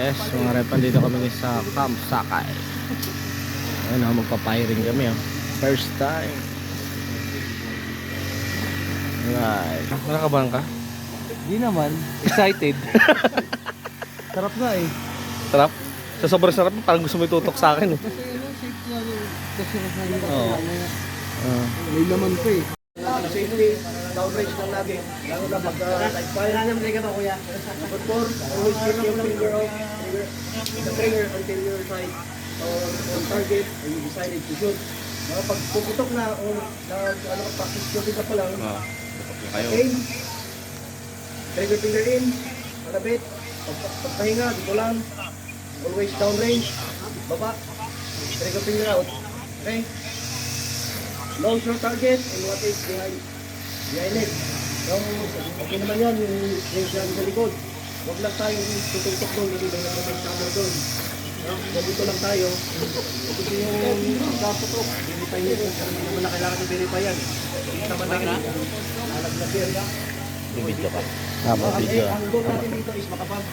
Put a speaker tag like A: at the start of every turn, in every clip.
A: Yes, mga repan, dito kami sa Camp Sakay. Ayun, magpa-firing kami. First time. Alright. Nakakabahan ka?
B: Di naman. Excited. Sarap na eh.
A: Sarap? Sa sobrang sarap, parang gusto mo itutok sa akin eh.
B: Kasi ano, safe na ano. Kasi
A: Oo.
B: may laman pa eh.
C: Safety, downrange lang lagi. Lalo na pag nag-fire. Number 4, always keep your finger off the trigger until you're sight on target and you decided to shoot. Pag puputok na o practice shooting ka pa lang, aim, trigger finger in, malapit, pagpahinga, dito lang, always downrange, baba, trigger finger out. Okay? Long short target and what is behind it. Okay naman yan, yung range namin sa likod. Huwag lang tayong tututok doon, hindi lang nagpapagtamar doon. Ganito lang tayo. Kasi yung pagkaputok, verify nito. Hindi naman na kailangan i-verify yan. Hindi naman na nalaglag yan.
A: Video ka. Tama, video.
C: Ang goal natin dito is makapag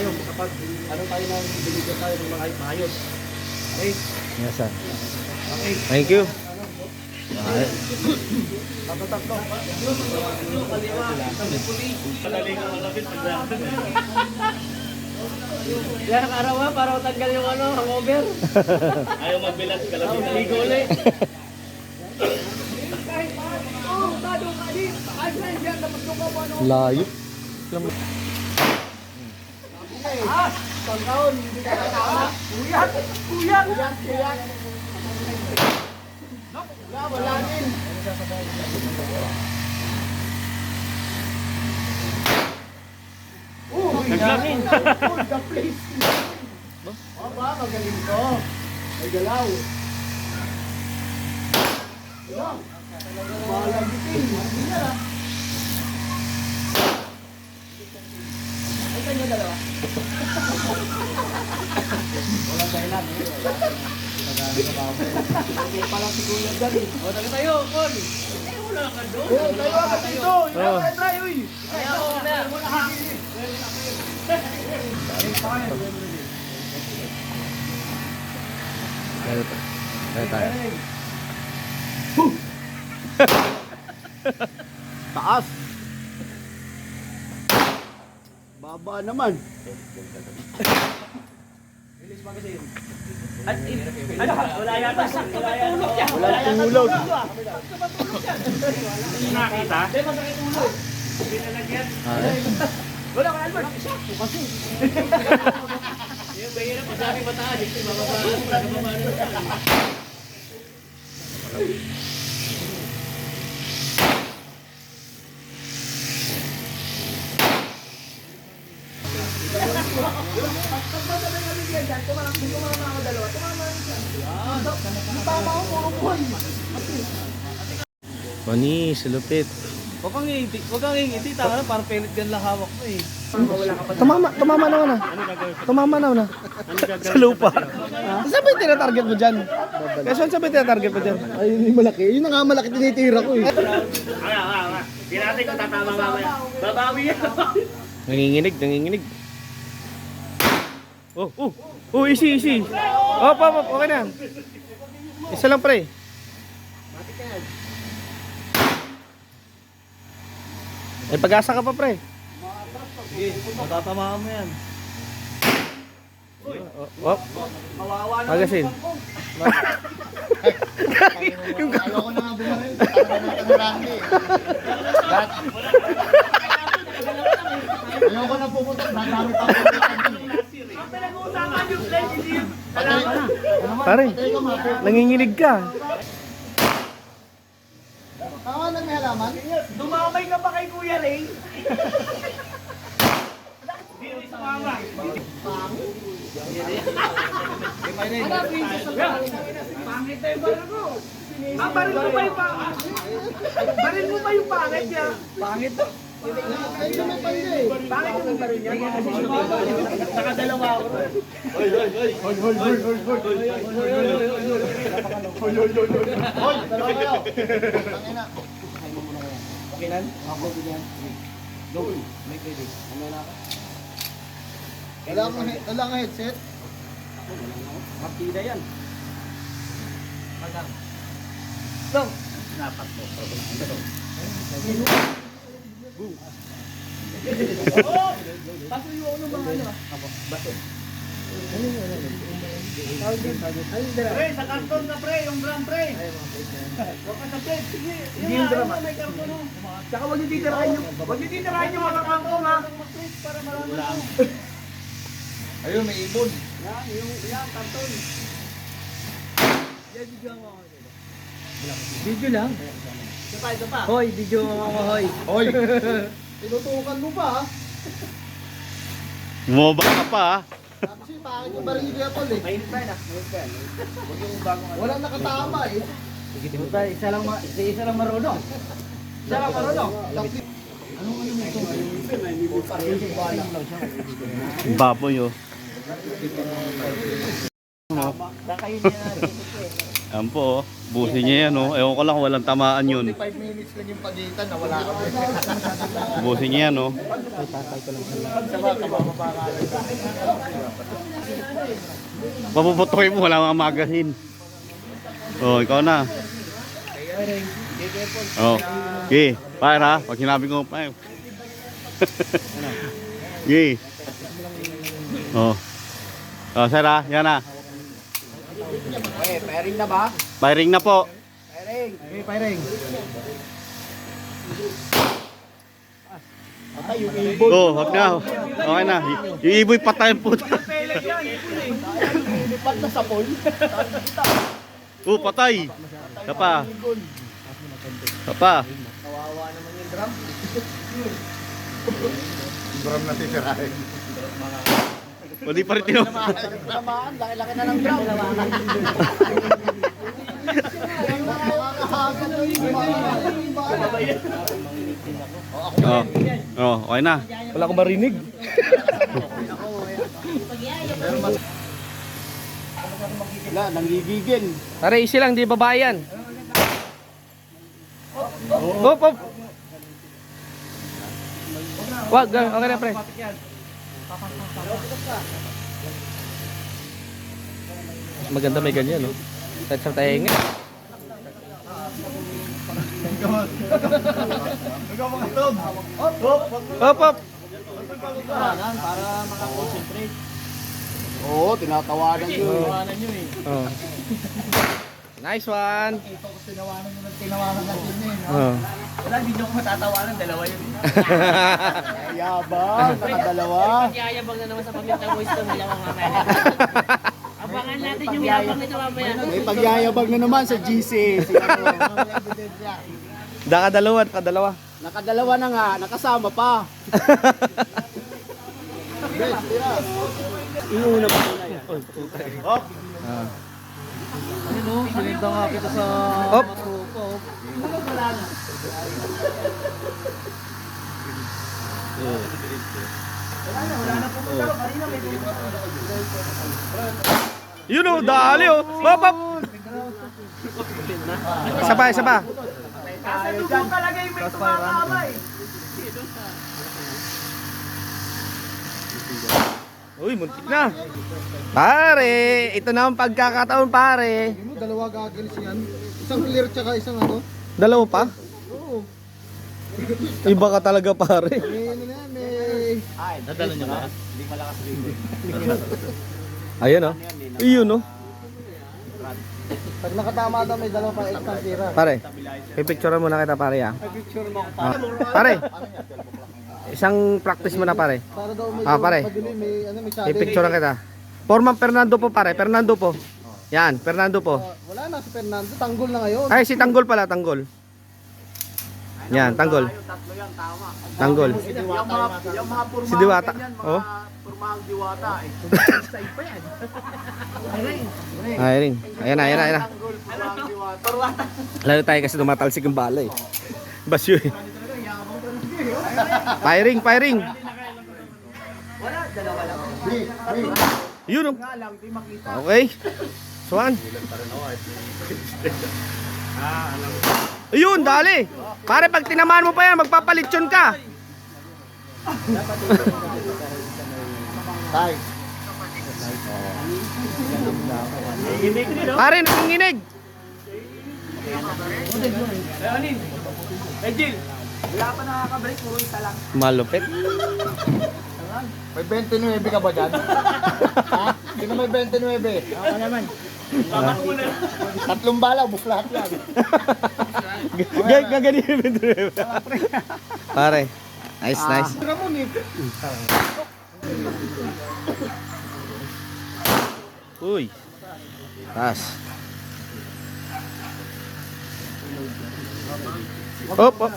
C: ng binigyan tayo ng mga maayos. Okay?
A: Yes, sir.
C: Okay.
A: Thank you. Alright.
C: Tatlo.
B: Yan ang araw para tanggal yung hangover.
D: Ayaw magbilat ka lang.
B: Ligo ulit.
A: Layo.
B: Pangkaon, hindi ka kasama. Kuyat. Wala din.
D: Naglamin.
B: The place. Aba, magaling to. May galaw. Malagitin. Hindi na. Ay, kanya dalawa. Walang dahilan. Hindi pa lang siguro dyan eh. O, tayo tayo, Paul. Wala ka doon. Tayo ka dito. Try, uy. Kaya ako na.
A: Tayo tayo.
B: Taas. Baba naman.
D: Wala yata.
B: Wala tumulog.
D: Nakita?
B: Wala ka, Albert. Sakto kasi.
D: Yung bahira pa sabi mataas. Ito bababa.
A: Manis, lupit.
B: Huwag kang ngingiti. Tama na, parang pellet gun lang hawak mo eh.
A: Tumama na. Tumama na. Sa lupa. Saan ba yung tinatarget mo dyan? Saan ba yung tinatarget mo dyan?
B: Ay, hindi malaki. Yun na nga malaki tinitira ko eh.
D: Hindi natin kung tatama mamaya. Babawi yan.
A: Nanginginig. Easy. Okay na. Isa lang pre. May pag-asa ka pa pre.
B: Sige, matatamaan mo yan.
A: Magasin.
C: Ayoko na nga bumaril. Talaga na Randy. Ayoko na pupunta. Dadami pa ako.
D: Pinag-uusapan yung flash team.
A: Pare, nanginginig ka.
C: Tama na may halaman.
D: Dumamay ka pa kay Kuya Ray. Hindi sa mama. Pangit tayo baril mo. Baril mo ba yung pangit? Baril mo ba yung pangit niya? Pangit to.
C: Ay, may panda eh.
D: Pangit yung baril niya. Nakadalawa ako.
C: Wala kang headset?
B: Partida yan. Pre, sa karton na pre, yung drum pre. Huwag ka sa bed, sige.
D: Hindi yung drum,
B: may karton no.
D: Tsaka huwag niyo titirahin yung mga kangkong ha.
B: Para malaman mo.
C: Ayun, may ibon.
B: Yan, karton.
D: Video lang.
B: Ito pa.
D: Hoy, video mo hoy.
C: Hoy! Tinutukan mo pa ha?
E: Bumaba ka pa ha.
C: Kasi pangit yung baril ni Kuya Paul eh.
B: Mainit pa yan ah.
C: Walang nakatama eh.
B: Isa lang marunong. Isa lang marunong.
E: Baboy oh.
B: Kakain niya.
E: Yan po oh. Busi niya yan oh. Ewan ko lang kung walang tamaan yun.
C: 5 minutes lang yung pagitan na wala ka.
E: Busi niya yan oh. Papuputoy mo, wala mga magazine. Oh, ikaw na. Oh. Okay, para pag sinabi ko pa. Okay. Oh. Oh, sir ah, yan na.
B: Pairing na ba?
E: Firing na po.
B: Pairing.
C: Okay, pairing.
E: Oh, wag na. Okay na. Yung iboy patayin po.
D: Pellet yan.
B: Lipat na sa pool.
E: Oh, patay. Kapa. Kapa.
B: Kawawa naman yung drum.
C: Bram na titirahin.
E: Hindi pa rin tinawag.
B: Tamaan, laki-laki na ng drum.
E: Oh. Oh, okay na.
A: Wala akong marinig.
B: Wala, nanggigigil.
A: Pare, easy lang, di babae yan. Hop, hop. Wag, okay na pre. Maganda may ganyan, no? Kahit sa tayo nga. Hop, hop.
B: Para makakonsentrate. Oo, tinatawanan nyo. Tinatawanan nyo eh.
A: Oh. Nice one.
B: Tinawanan natin yun eh.
A: Oh.
B: Wala, hindi nyo ko matatawanan. Dalawa yun. Yabang, nakadalawa.
F: Yayabang na naman sa paminta mo ito, dalawang mamaya. Abangan natin yung yabang nito mamaya.
B: May pagyayabang na naman sa GC.
A: Nakadalawa.
B: Nakadalawa na nga, nakasama pa. Iuna pa muna yan.
D: Ano, sinigda nga kita sa
A: Hop. Yun o, dali o. Hop, hop. Isa pa.
D: Kasi dugo talaga yung may tumakama eh.
A: Uy, muntik na. Pare, ito na ang pagkakataon pare.
C: Hindi mo, dalawa gagalis yan. Isang clear tsaka isang ano.
A: Dalawa pa?
C: Oo.
A: Iba ka talaga pare.
C: May ano na yan, may...
B: Dadalo nyo ba? Hindi malakas rin.
A: Ayun o. Iyon o.
C: Pag nakatama daw, may dalawa pang extra tira.
A: Pare, pipicturean muna kita pare ah.
B: Picture mo ko
A: Pare, isang practice mo na pare.
C: Para daw may
A: Pare.
C: pagdilim, may ano, may challenge.
A: Pipicturean kita. Forman Fernando po pare, Fernando po. Yan, Fernando po.
C: Wala na si Fernando, tanggol na ngayon.
A: Ay, si Tanggol pala, Tanggol. Yan, Tanggol.
B: Tatlo yan, tama.
A: Tanggol.
B: Yung mga purmahang
A: Si Diwata.
B: ganyan, mga
A: Oh.
B: purmahang diwata eh. Side pa yan.
A: Ay, ring. Ayan na.
B: Tanggol, purmahang diwata.
A: Lalo tayo kasi tumatalsik yung bala eh. Basyo eh. Firing.
B: Wala, dalawa lang.
A: Yun o.
B: Nga lang, di makita.
A: Okay. Swan. Ayun, dali. Pare, pag tinamaan mo pa yan, magpapalitsyon ka.
C: Tay.
A: Pare, nakinginig.
D: Anin? Eh, Jill. Wala pa nakaka-break, puro isa lang.
A: Malupit.
C: May 29 ka ba dyan? Ha? Sino may 29? Ako naman. Tatlong bala, ubos lahat yan.
A: Gaganin yung Pare. Nice, nice. Uy. Tas. Op, op.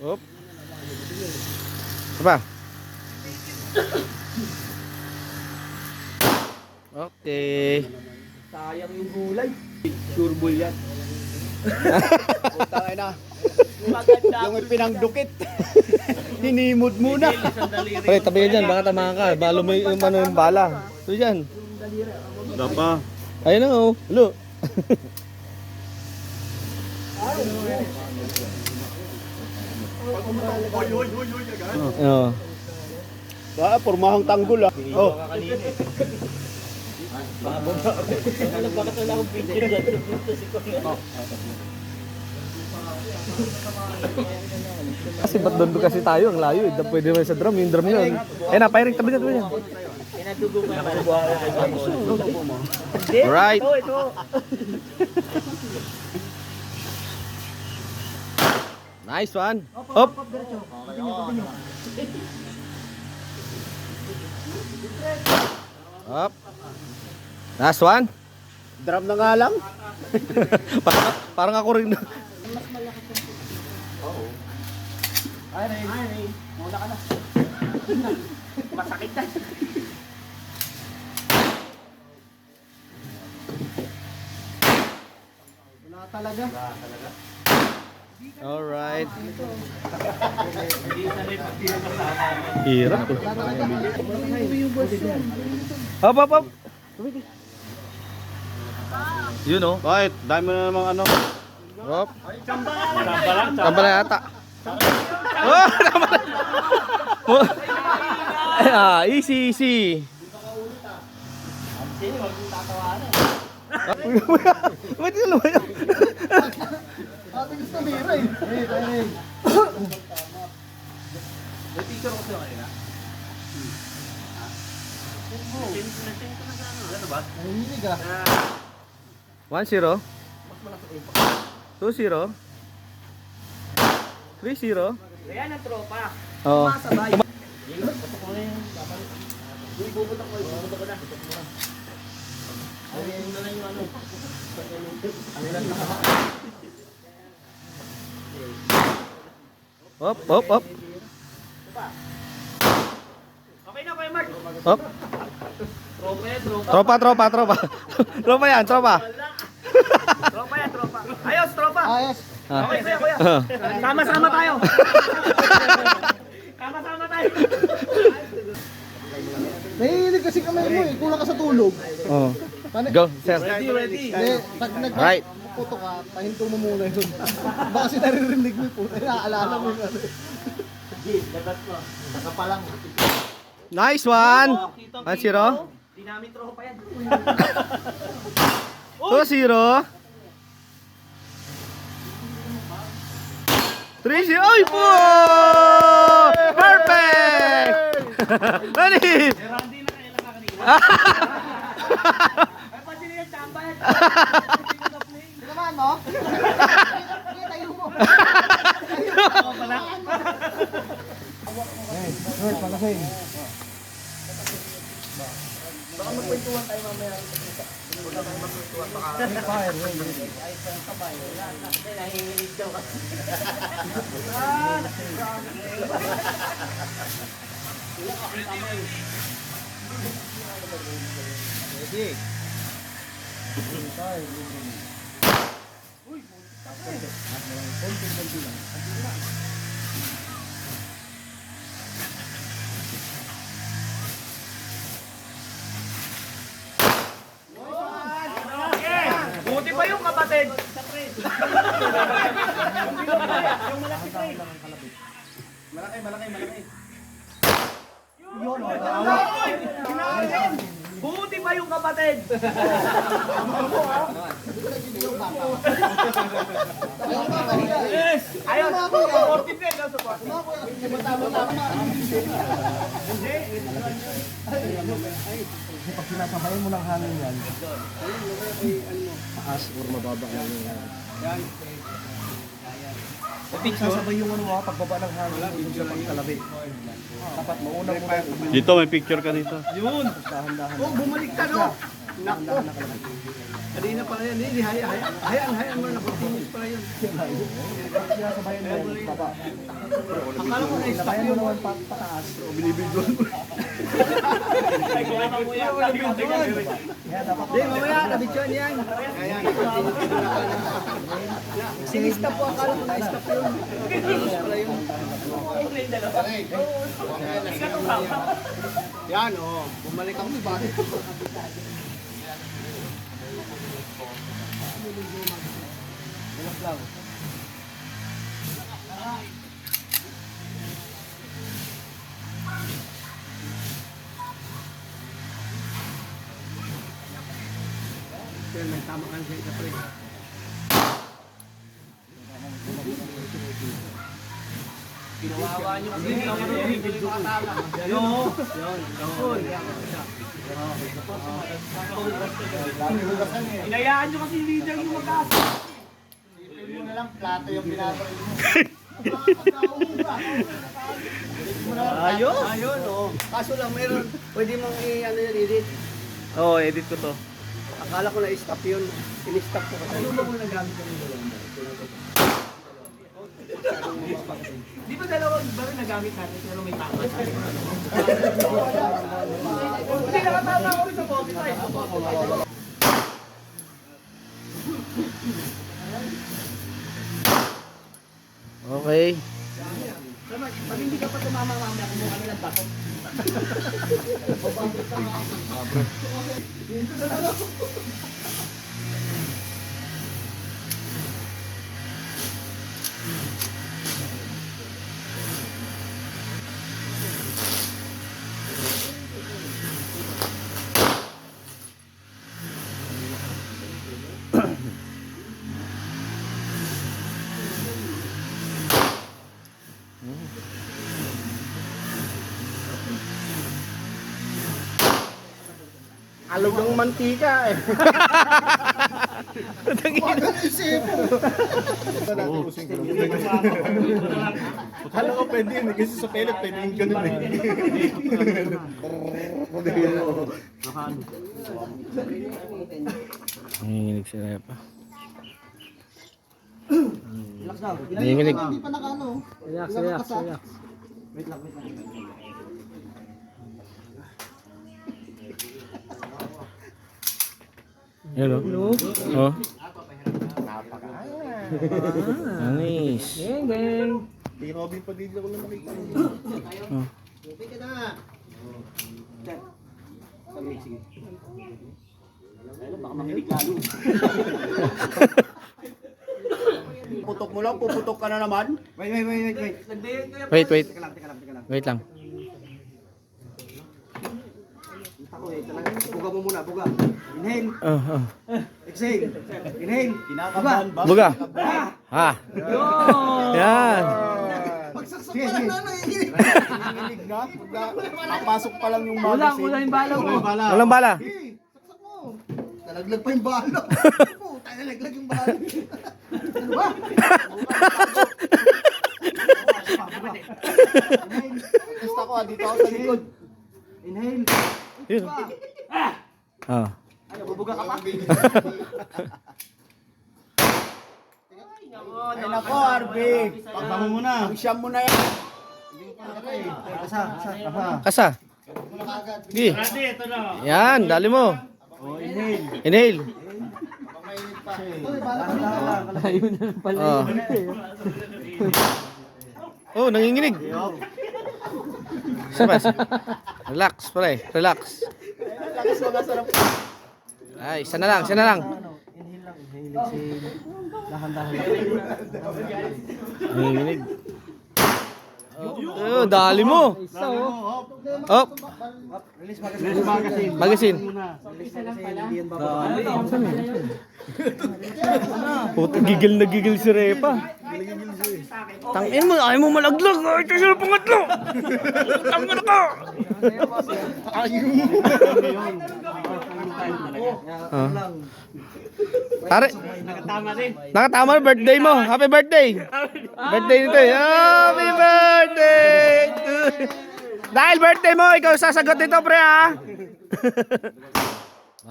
A: Op. Apa? Okay.
D: Sayang yung gulay. Sure bull yan.
C: Putang ina.
D: Maganda.
C: Yung pinangdukit. Hinimod muna.
A: Pre, tabi ka dyan, baka tamahan ka. Balo mo yung ano yung bala. Ito dyan.
E: Wala pa.
A: Ayun na oh. Hello. Oh.
C: Pormahang tanggol ah. Oh.
F: Bakit wala akong picture dito si Kuya?
A: Kasi ba't doon kasi tayo? Ang layo eh. Pwede naman sa drum. Yung drum yun. Eh na, firing. Tabi dyan, tabi dyan.
F: Pinadugo ko na.
A: Right.
D: Ito.
A: Nice one. Up. Up. Last one.
C: Drum na nga lang.
A: Parang ako rin.
D: Ay, muna ka na. Masakit na.
C: Wala talaga.
A: Alright. Hirap to. Up, up, up. Yun oh.
E: Bakit? Dami mo na namang ano.
A: Up. Tamba lang yata. Oh, tamba lang. Oh. Ah, easy, easy. Ba't yun naman yun?
C: Ate gusto mira eh.
D: May picture ko sa'yo kanina. Ano ba?
C: Nanginig ah.
A: 1-0. 2-0. 3-0.
F: Ayan ang tropa.
A: Oo.
D: Masabay.
A: Up, up, up.
D: Okay na, Kuya Mark.
A: Up.
D: Tropa yan, tropa.
A: Tropa, tropa, tropa. Tropa yan, tropa.
D: Tropa yan, tropa. Ayos, tropa.
C: Ayos.
A: Ah.
D: Okay, kuya.
A: Ah.
D: Sama-sama tayo. Sama-sama tayo.
C: Nahihilig kasi kamay mo eh. Kulang ka sa tulog.
A: Oh. Go, sir.
D: Ready.
C: Hindi, pag
A: Right.
C: nagputo ka, pahinto mo muna yun. Baka kasi naririnig mo yung puto. Naaalala mo yung ano. Nakapalang.
A: Nice one. 1-0.
D: Di namin tropa yan.
A: 2-0. 3-0. Oy po! Perfect! Ready?
D: Randy na kayo lang kanina. Ay, pati niya tambay.
C: Naman mo? Tayo mo. Sir, palasay.
D: Baka magkwentuhan tayo mamaya. Buti pa yung kapatid. Buti pa yung kapatid. Yes! Ayun, 40 feet na support.
A: Pag sinasabayan mo ng hangin yan, taas or mababa lang yan. Sasabay yung ano mo, pagbaba ng hangin, hindi siya pagkalabi. Dapat mauna mo na.
E: Dito, may picture ka dito.
C: Oh, bumalik ka, no? Nako. Kanina pala yan, hindi, hayaan mo, nakutingis pala yun.
A: Sinasabayan mo, baba.
C: Akala ko na-stop
A: Sinabayan mo
C: yun.
A: naman pataas.
C: Binibidyoan mo.
A: Kaya dapat
C: Hindi, mamaya, nabidyoan yan. Ayan, sinistop po, akala ko na-stop yun. Pala yun. Yan, oh. Bumalik ako, bakit? Yan, may tama ka sa ito, pre.
D: Ginawawa niyo kasi yung makatala. Inayaan niyo kasi yung leader yung magkasa.
C: Yun na lang, plato yung pinapalito mo. Ayun! Ayun, oh. Kaso lang, meron. Pwede mong i-ano yun, edit.
A: Oo, edit ko to.
C: Akala ko na-stop yun. In-stop ko kasi. Ano ba mo nagamit ka ng
D: Di ba dalawang baril nagamit natin pero may tama? Hindi, nakatama ako rin sa body type.
A: Okay.
D: Pag hindi ka pa tumama mamaya, kumuha kami ng bato.
A: Alog ng mantika eh.
B: Akala ko pwede yun, kasi sa pellet pwede yung ganun eh.
A: Nanginginig si Repa. Nanginginig.
C: Hindi pa nakano.
A: Relax, relax, relax. Yan o. Oh. Nice.
B: Di Robin Padilla ko lang nakikita.
A: Oh.
C: Hindi ka na. Sige, sige. Ayun, baka makinig lalo. Putok mo lang, puputok ka na naman. Wait.
A: Wait.
C: Teka lang.
A: Wait lang.
C: Ako eh, talaga. Buga mo muna, buga. Inhale,
A: Oh.
C: exhale. Inhale. Kinakabahan ba?
A: Buga. Ha. Yan.
C: Magsaksak pa lang na nanginginig. Nanginginig na. Papasok pa lang yung magazine.
D: Kulang yung bala mo.
A: Walang bala.
C: Hey, saksak mo. Nalaglag pa yung bala. Puta, nalaglag yung bala. Ano ba? Inhale. Test ako, dito ako sa likod. Inhale.
A: Yun. Ah.
C: Ayaw, bubuga ka pa. Ay nako, Arby. Pagbango mo na. Pag-siyam mo na yan.
A: Kasa. Gi. Yan, dali mo. Inhale. Oh. Oh, nanginginig. Sabas. Relax, pre. Relax.
C: Lakas mga sarap.
A: Ay, isa na lang. Nanginginig. Dali mo. Op. Magazine. Puta, gigil na gigil si Repa. Tangin mo, ayaw mo malaglag. Ay, ito sila pangatlo. Tangin na ka. Pare, nakatama na birthday mo. Happy birthday. Birthday nito eh. Happy birthday. Dahil birthday mo, ikaw sasagot nito, pre, ha?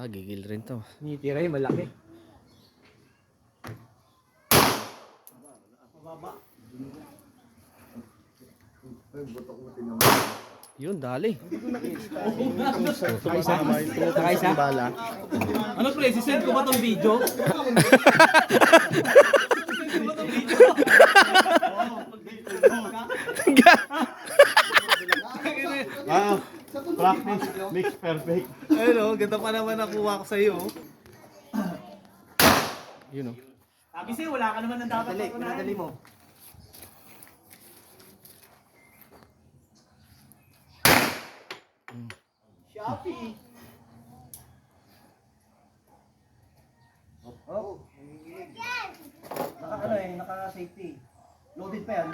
A: Gigil rin to.
C: Nitira yung malaki.
A: Yun, dali.
C: Nakaisa? Ano pre, sisend ko ba tong video?
E: Practice makes perfect.
C: Ayun o, ganda pa naman nakuha ko sa'yo.
A: Yun, oh.
D: Sabi sa'yo, wala ka naman ng dapat
C: Pinadali mo. Shopee. Oh. Naka-safety. Loaded pa yan.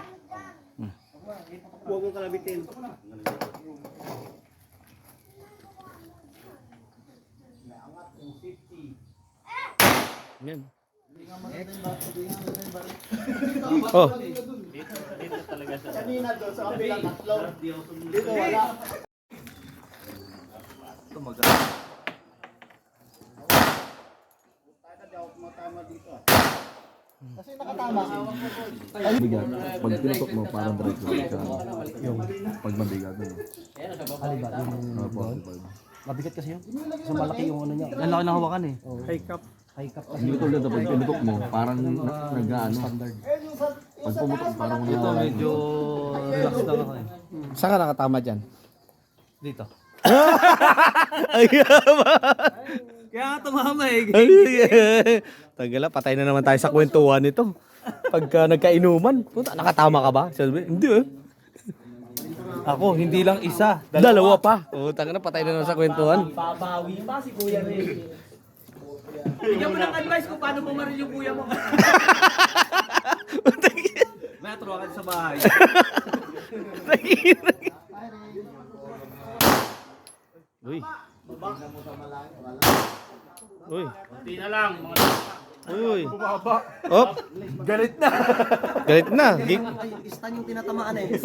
C: Huwag mo kalabitin.
A: Yan. Oh.
C: Kanina doon sa kabilang tatlo. Dito wala. Kasi nakatama.
G: Bigat. Pag pinutok mo, parang direct lang ka. Yung pag mabigat mo.
C: Aliba, yung
G: Positive.
C: mabigat kasi yun. So malaki yung ano niya. Lalaki na hawakan eh.
A: High cup.
C: High cup kasi.
G: Hindi ko tulad na pag pinutok mo, parang nag-ano. Pag pumutok, parang
C: Ito medyo relax lang ako eh.
A: Saan ka nakatama dyan?
C: Dito.
A: Ay,
C: Kaya nga tumama eh.
A: Tagala, patay na naman tayo sa kwentuhan nito. Pagka nagkainuman, puta, nakatama ka ba? Sabi, hindi eh.
C: Ako, hindi lang isa.
A: Dalawa pa. Puta na, patay na naman sa kwentuhan.
D: Babawi pa si Kuya Ray. Bigyan mo ng advice kung paano bumaril yung kuya mo.
C: May atruakan sa bahay.
A: Uy. Uy.
F: Hindi na lang, mga
A: Uy. Op. Galit na. Galit na.
C: Istan yung tinatamaan eh.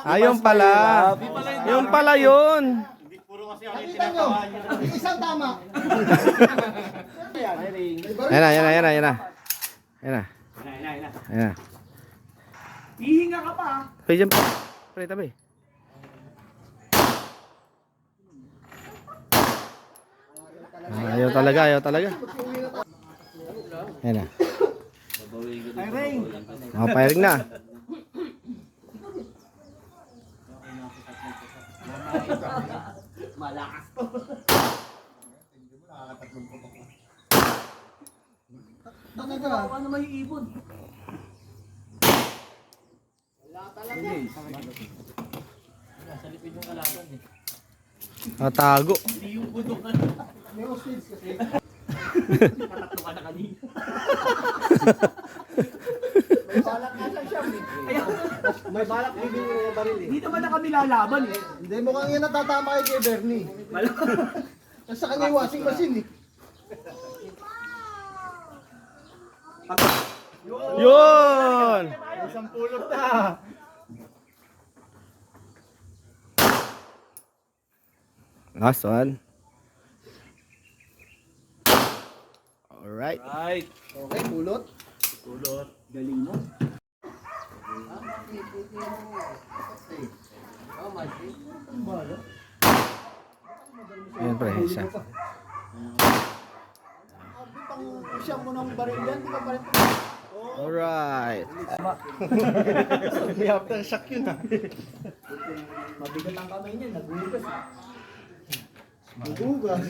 A: Ayun pala. Yung pala yun.
C: Isang tama.
A: Ayan na, ayan na, ayan na, ayan na. Ayan na. Ayan na.
D: Hihinga ka pa.
A: Pre, dyan pa. Pre, tabi. Ayaw talaga, ayaw talaga. Ayan na. Firing na.
D: Malakas to. Ano may ibon?
A: Natago.
D: Tatatlo ka na kanina.
C: May balak bibili ng baril eh.
D: Hindi naman na kami lalaban eh.
C: Hindi, mukhang yan natatama kay Bernie. Nasa kanya yung washing machine eh.
A: Yun!
C: Isang pulot na.
A: Last one. Alright.
C: Right. Okay, pulot.
D: Galing mo.
A: Ayan pre, isa.
C: Siyang mo ng baril yan, di ka pa rin.
A: Alright.
C: May aftershock yun ah.
D: Mabigat ang kamay niya, nagugas.
C: Nagugas.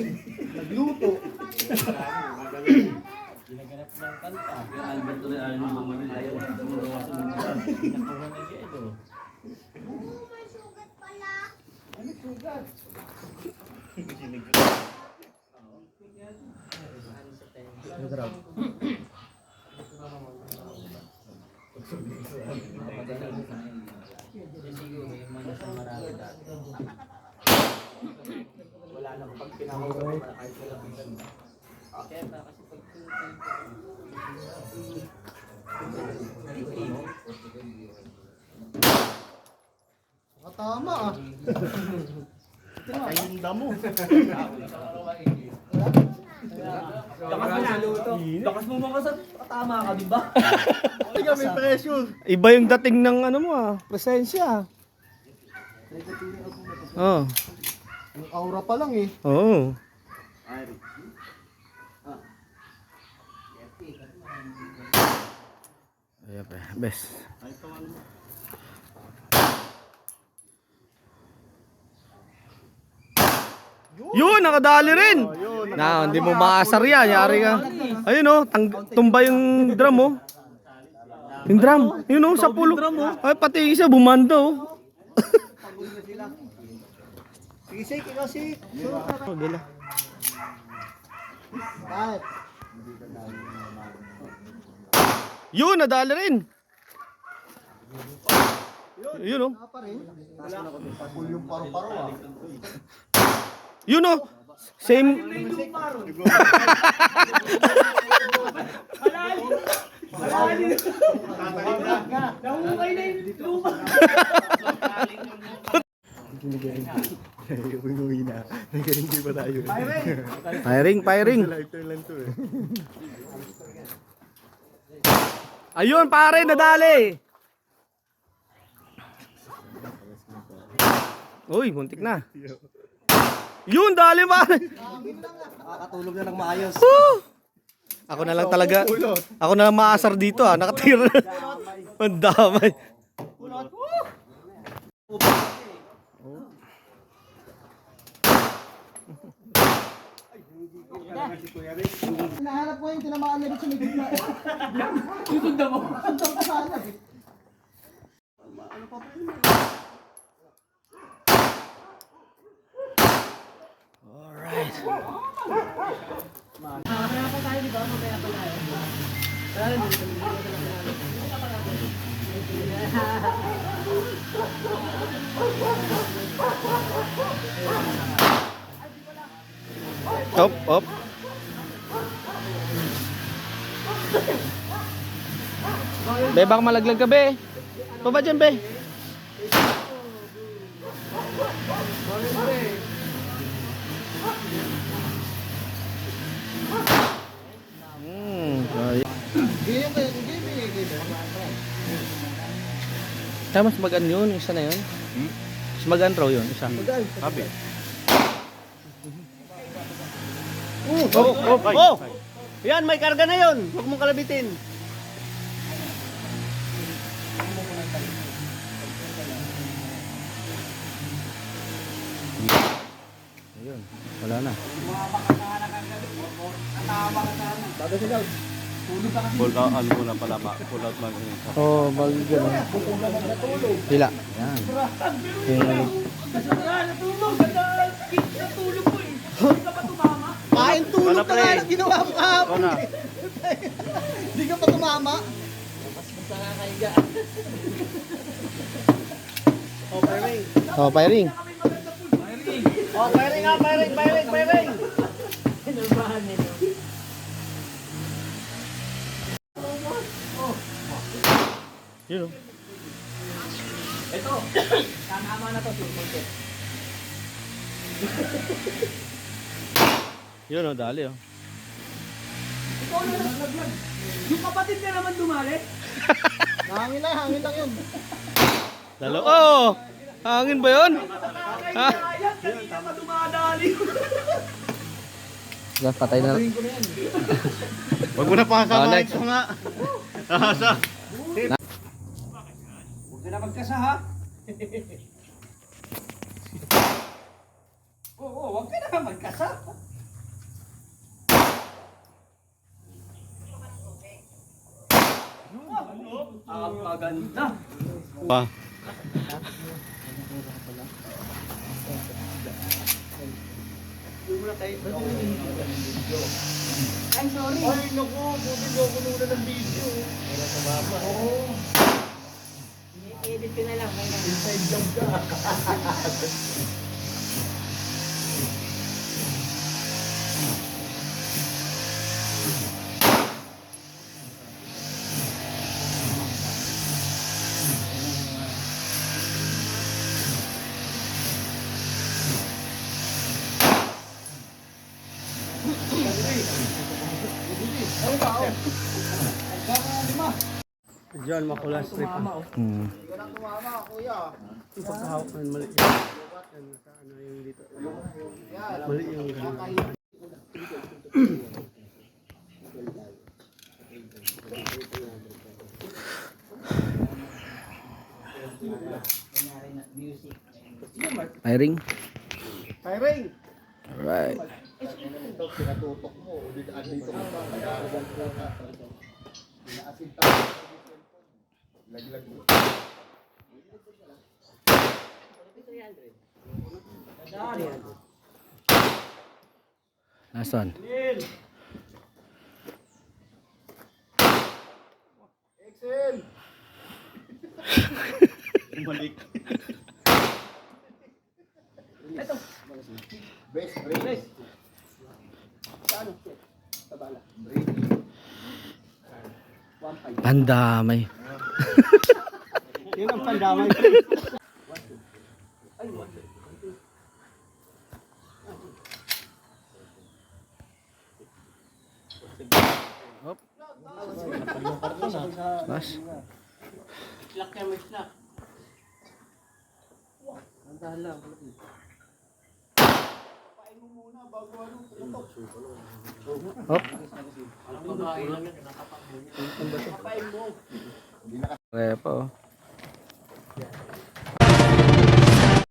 C: Nagluto.
B: Alberto na ano mo man ayaw. Nakuha na siya ito.
C: Wala nang pag pinakaw kahit walang ganda. Tama ah. Patay yung damo.
B: Lakas mo mga sa tama ka, di ba?
C: Ay kami pressure.
A: Iba yung dating ng ano mo presensya. Oh.
C: Yung aura pa lang eh.
A: Oo. Ayan pa, best. Yun, nakadali rin. Na, hindi mo maasar yan. Yari ka. Ayun oh, tumba yung drum oh. Yung drum. Yun oh, sa pulo. Ay, pati isa bumanda oh.
C: Sige, sige, ikaw sige.
A: Oh, dila.
C: Kahit.
A: Yun, nadali rin. Yun oh.
C: Pa rin. Full yung paro-paro ah.
A: Yun oh. Same.
D: Nahukay na yung lupa.
G: Uwi na. Nagaling pa tayo.
A: Firing.
G: Lighter lang to eh.
A: Ayun, pare, nadali. Uy, muntik na. Yun, dali pare.
C: Nakakatulog na ng maayos.
A: Ako na lang talaga. Ako na lang maasar dito nakatira. Ang damay.
C: Hinahanap ko yung tinamaan niya dito sa may gitna.
D: Susunda mo.
C: Ang kasalag eh.
A: Alright. Op. Be, baka malaglag ka, be. Baba dyan, be.
C: Game eh, game.
A: Mas magaan yun, isa na yun. Mas magaan raw yun, isa.
G: Sabi.
C: Oh! Yan, may karga na yun. Huwag mong kalabitin.
A: Ayun, wala na.
E: Pull out, ano mo na pala, pull out magazine.
A: Oh, bagi gano'n. Hila. Yan.
D: Natulog. Natulog ko eh. Hindi ka pa tumama.
C: Kain tulog na nga lang ginawa mo kahapon.
E: na.
C: Hindi ka pa tumama. Oh, firing.
A: Oh, firing.
C: Oh, firing nga, firing.
A: Yun oh.
D: Ito. Tama na to.
A: Yun oh, dali oh.
D: Ikaw na naglaglag. Yung kapatid niya naman dumali.
C: Hangin lang yun.
A: Lalo. Oh! Hangin ba yun? Ha?
D: Ayan, kanina pa dumadali.
A: Patay na.
E: Huwag mo na pasama.
A: Next.
E: Ito nga.
D: Huwag ka na magkasa ha. Oo, wag ka na magkasap. Ang maganda.
E: Pa.
D: I'm sorry.
C: Ay, naku, buti ko ako nuna ng video.
F: I-edit ko na lang.
C: Inside job ka.
A: Diyan, makula strip.
E: Hmm.
A: Yung pagkahawak ng mali. Yan, nasa ano yung dito. Mali yung ganun. Firing?
C: Firing!
A: Alright.
C: Ito, pinatutok mo. Dito mo pa. Inaasinta mo. Laglag mo.
A: Last one.
C: Excel!
E: Balik.
C: Best brace.
A: Pandamay.
C: Yun ang pandamay.
A: Mas.
F: Slack yan, may slack.
A: Hop. Kaya pa oh.